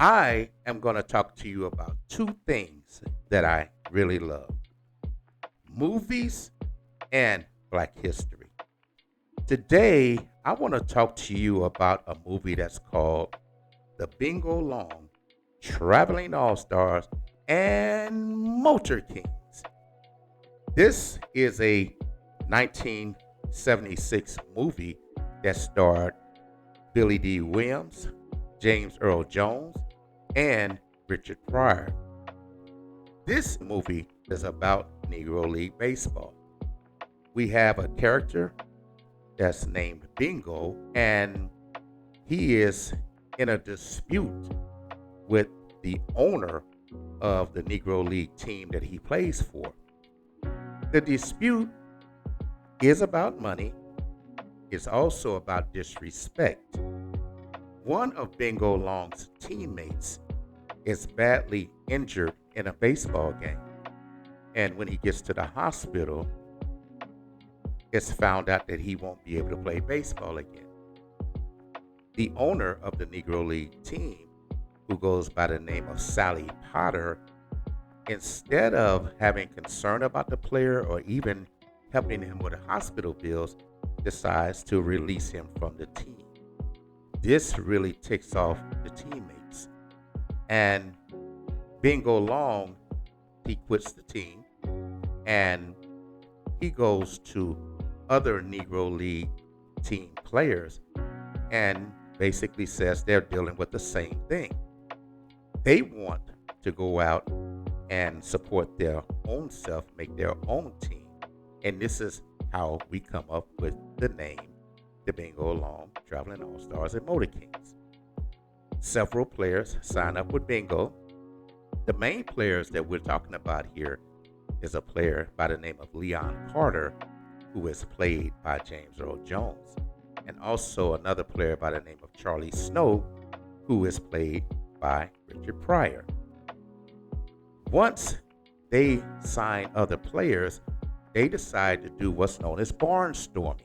I am going to talk to you about two things that I really love: movies and Black history. Today, I want to talk to you about a movie that's called The Bingo Long Traveling All Stars and Motor Kings. This is a 1976 movie that starred Billy D. Williams, James Earl Jones, and Richard Pryor. This movie is about Negro League Baseball. We have a character that's named Bingo, and he is in a dispute with the owner of the Negro League team that he plays for. The dispute is about money, it's also about disrespect. One of Bingo Long's teammates is badly injured in a baseball game, and when he gets to the hospital, it's found out that he won't be able to play baseball again. The owner of the Negro League team, who goes by the name of Sally Potter, instead of having concern about the player or even helping him with the hospital bills, decides to release him from the team. This really ticks off the teammates. And Bingo Long, he quits the team and he goes to other Negro League team players and basically says they're dealing with the same thing. They want to go out and support their own self, make their own team. And this is how we come up with the name, the Bingo Long Traveling All Stars and Motor Kings. Several players sign up with Bingo. The main players that we're talking about here is a player by the name of Leon Carter, who is played by James Earl Jones, and also another player by the name of Charlie Snow, who is played by Richard Pryor. Once they sign other players, they decide to do what's known as barnstorming.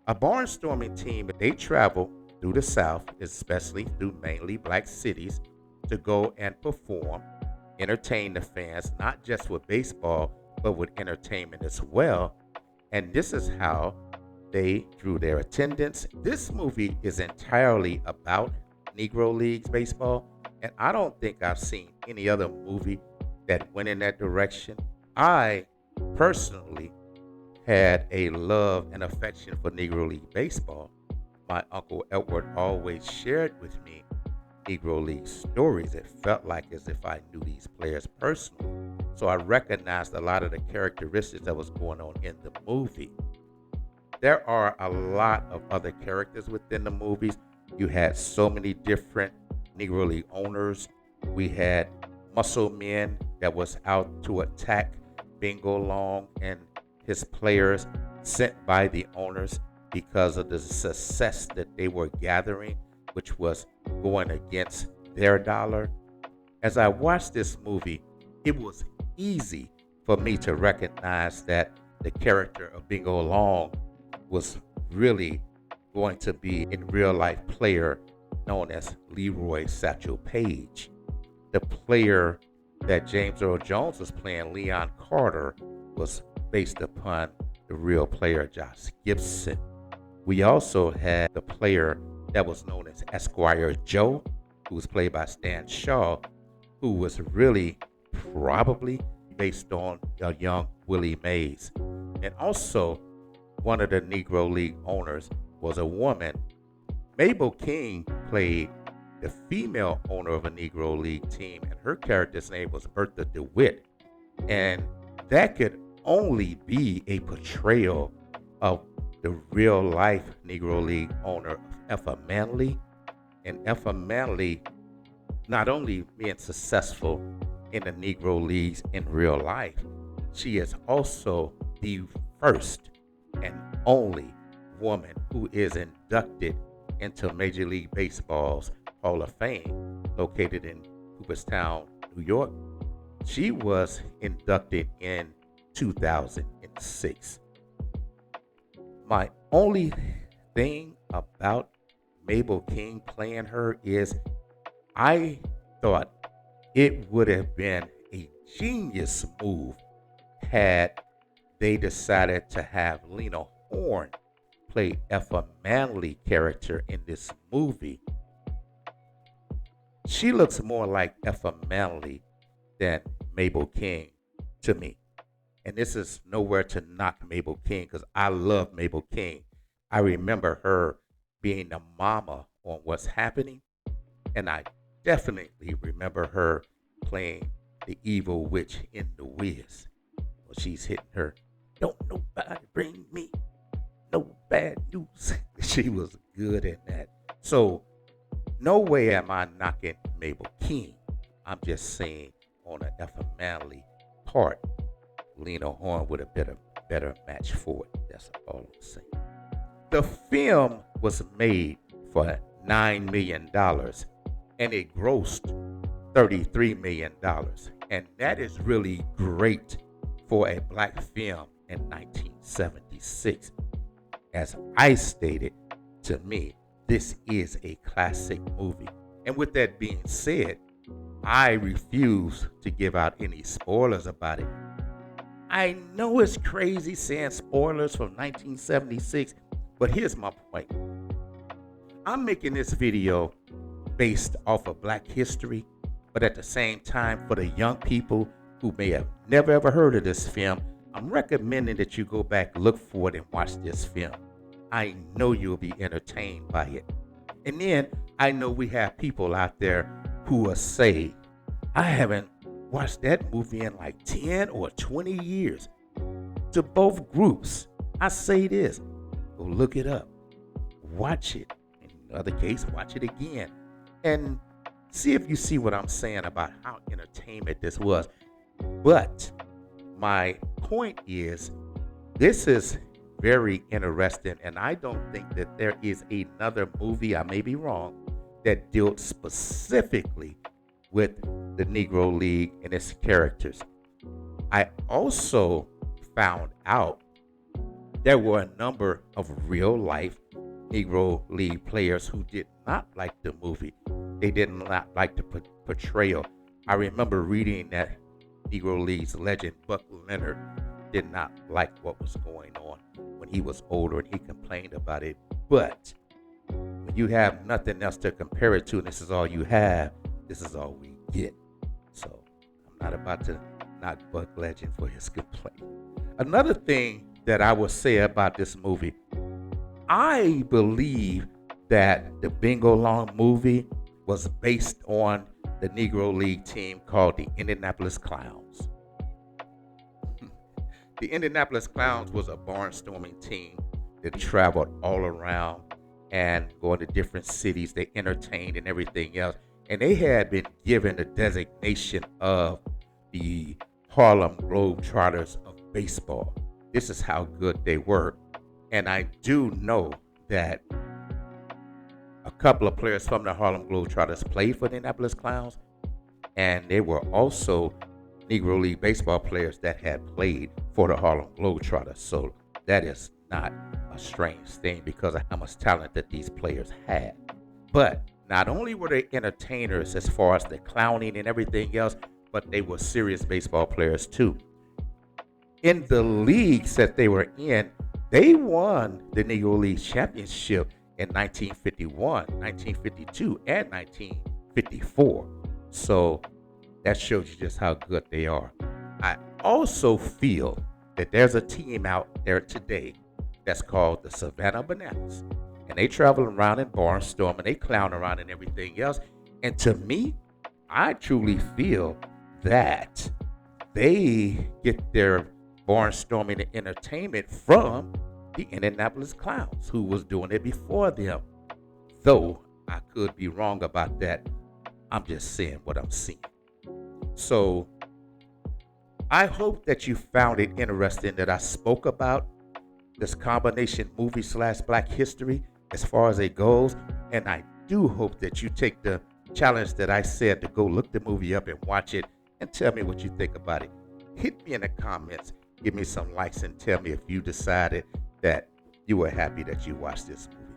A barnstorming team, they travel through the South, especially through mainly black cities, to go and perform, entertain the fans, not just with baseball, but with entertainment as well. And this is how they drew their attendance. This movie is entirely about Negro Leagues baseball, and I don't think I've seen any other movie that went in that direction. I personally had a love and affection for Negro League baseball. My Uncle Edward always shared with me Negro League stories. It felt like as if I knew these players personally. So I recognized a lot of the characteristics that was going on in the movie. There are a lot of other characters within the movies. You had so many different Negro League owners. We had muscle men that was out to attack Bingo Long and his players, sent by the owners because of the success that they were gathering, which was going against their dollar. As I watched this movie, it was easy for me to recognize that the character of Bingo Long was really going to be a real life player known as Leroy Satchel Paige. The player that James Earl Jones was playing, Leon Carter, was based upon the real player Josh Gibson. We also had the player that was known as Esquire Joe, who was played by Stan Shaw, who was really probably based on a young Willie Mays. And also, one of the Negro League owners was a woman. Mabel King played the female owner of a Negro League team, and her character's name was Bertha DeWitt. And that could only be a portrayal of the real life Negro League owner, Effa Manley. And Effa Manley not only being successful in the Negro Leagues in real life, she is also the first and only woman who is inducted into Major League Baseball's Hall of Fame, located in Cooperstown, New York. She was inducted in 2006. My only thing about Mabel King playing her is I thought it would have been a genius move had they decided to have Lena Horne play Effa Manley character in this movie. She looks more like Effa Manley than Mabel King to me. And this is nowhere to knock Mabel King because I love Mabel King. I remember her being the mama on What's Happening, and I definitely remember her playing the evil witch in The Wiz. When she's hitting her, don't nobody bring me no bad news. She was good in that. So no way am I knocking Mabel King. I'm just saying on an Effa Manley part, Lena Horne would have been a better match for it. That's all I'm saying. The film was made for $9 million and it grossed $33 million. And that is really great for a black film in 1976. As I stated, to me, this is a classic movie. And with that being said, I refuse to give out any spoilers about it. I know it's crazy saying spoilers from 1976, but here's my point. I'm making this video based off of Black history, but at the same time, for the young people who may have never ever heard of this film, I'm recommending that you go back, look for it, and watch this film. I know you'll be entertained by it. And then I know we have people out there who will say, I haven't watched that movie in like 10 or 20 years. To both groups, I say this, go look it up, watch it. In the other case, watch it again. And see if you see what I'm saying about how entertainment this was. But my point is, this is very interesting, and I don't think that there is another movie, I may be wrong, that dealt specifically with the Negro League and its characters. I also found out there were a number of real life Negro League players who did not like the movie. They did not like the portrayal. I remember reading that Negro League's legend Buck Leonard did not like what was going on when he was older, and he complained about it. But when you have nothing else to compare it to, and this is all you have, this is all we get. So I'm not about to knock Buck Legend for his complaint. Another thing that I will say about this movie, I believe that the Bingo Long movie was based on the Negro League team called the Indianapolis Clowns. The Indianapolis Clowns was a barnstorming team that traveled all around and going to different cities. They entertained and everything else. And they had been given the designation of the Harlem Globetrotters of baseball. This is how good they were. And I do know that a couple of players from the Harlem Globetrotters played for the Indianapolis Clowns, and they were also Negro League baseball players that had played for the Harlem Globetrotters. So that is not a strange thing because of how much talent that these players had. But not only were they entertainers as far as the clowning and everything else, but they were serious baseball players too. In the leagues that they were in, they won the Negro League championship in 1951, 1952, and 1954. So that shows you just how good they are. I also feel that there's a team out there today that's called the Savannah Bananas. And they travel around in barnstorm and they clown around and everything else. And to me, I truly feel that they get their barnstorming and entertainment from the Indianapolis Clowns, who was doing it before them. Though I could be wrong about that. I'm just saying what I'm seeing. So I hope that you found it interesting that I spoke about this combination movie / Black history as far as it goes. And I do hope that you take the challenge that I said to go look the movie up and watch it and tell me what you think about it. Hit me in the comments, give me some likes, and tell me if you decided that you were happy that you watched this movie.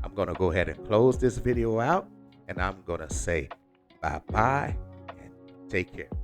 I'm going to go ahead and close this video out, and I'm going to say Bye bye and take care.